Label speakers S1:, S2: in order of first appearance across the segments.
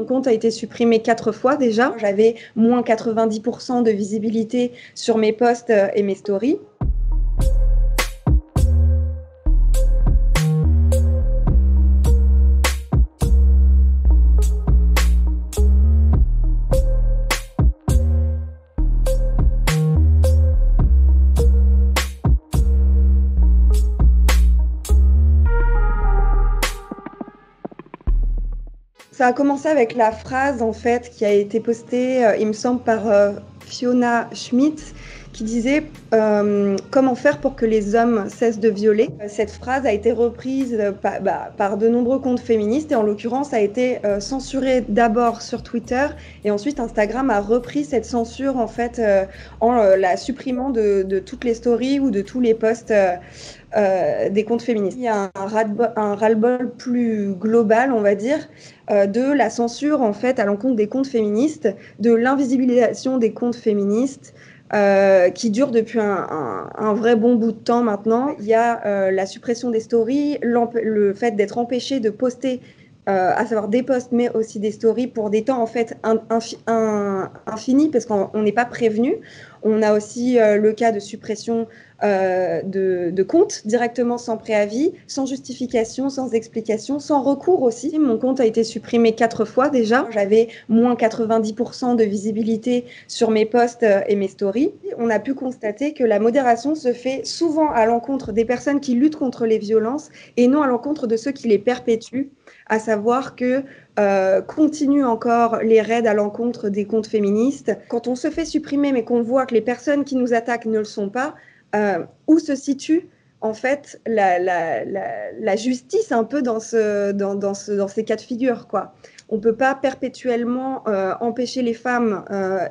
S1: Mon compte a été supprimé 4 fois déjà. J'avais moins 90% de visibilité sur mes posts et mes stories. Ça a commencé avec la phrase en fait qui a été postée, il me semble par Fiona Schmidt, qui disait comment faire pour que les hommes cessent de violer. Cette phrase a été reprise par de nombreux comptes féministes et en l'occurrence a été censurée d'abord sur Twitter et ensuite Instagram a repris cette censure en fait en la supprimant de toutes les stories ou de tous les posts des comptes féministes. Il y a un ras-le-bol plus global, on va dire, de la censure en fait à l'encontre des comptes féministes, de l'invisibilisation des comptes féministes, qui dure depuis un vrai bon bout de temps maintenant. Il y a la suppression des stories, le fait d'être empêché de poster, à savoir des posts, mais aussi des stories pour des temps en fait infinis, parce qu'on n'est pas prévenu. On a aussi le cas de suppression de comptes directement sans préavis, sans justification, sans explication, sans recours aussi. Mon compte a été supprimé 4 fois déjà. J'avais moins 90% de visibilité sur mes posts et mes stories. On a pu constater que la modération se fait souvent à l'encontre des personnes qui luttent contre les violences et non à l'encontre de ceux qui les perpétuent, à savoir que continue encore les raids à l'encontre des comptes féministes. Quand on se fait supprimer mais qu'on voit que les personnes qui nous attaquent ne le sont pas, où se situe en fait la justice un peu dans ces cas de figure, quoi. On ne peut pas perpétuellement empêcher les femmes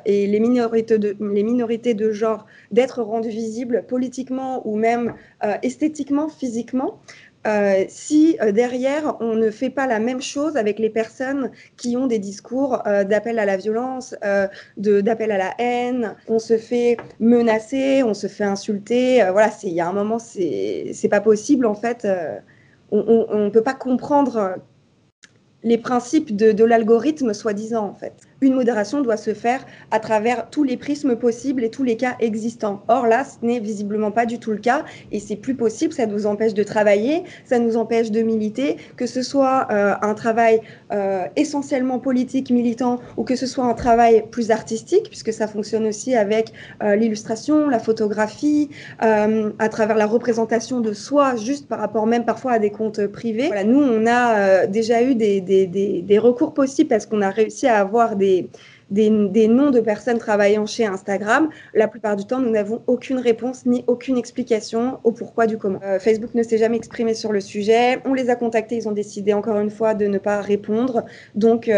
S1: et les minorités de genre d'être rendues visibles politiquement ou même esthétiquement, physiquement. Si derrière, on ne fait pas la même chose avec les personnes qui ont des discours d'appel à la violence, d'appel à la haine, on se fait menacer, on se fait insulter. Voilà, il y a un moment, c'est pas possible en fait. On ne peut pas comprendre les principes de l'algorithme soi-disant en fait. Une modération doit se faire à travers tous les prismes possibles et tous les cas existants. Or là, ce n'est visiblement pas du tout le cas et c'est plus possible, ça nous empêche de travailler, ça nous empêche de militer, que ce soit un travail essentiellement politique, militant, ou que ce soit un travail plus artistique, puisque ça fonctionne aussi avec l'illustration, la photographie, à travers la représentation de soi, juste par rapport même parfois à des comptes privés. Voilà, nous, on a déjà eu des recours possibles parce qu'on a réussi à avoir des noms de personnes travaillant chez Instagram. La plupart du temps, nous n'avons aucune réponse ni aucune explication au pourquoi du comment. Facebook ne s'est jamais exprimé sur le sujet. On les a contactés, ils ont décidé encore une fois de ne pas répondre. Donc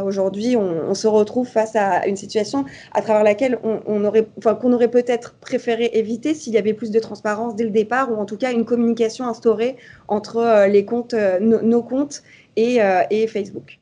S1: aujourd'hui, on se retrouve face à une situation à travers laquelle qu'on aurait peut-être préféré éviter s'il y avait plus de transparence dès le départ, ou en tout cas une communication instaurée entre les comptes, nos comptes et Facebook.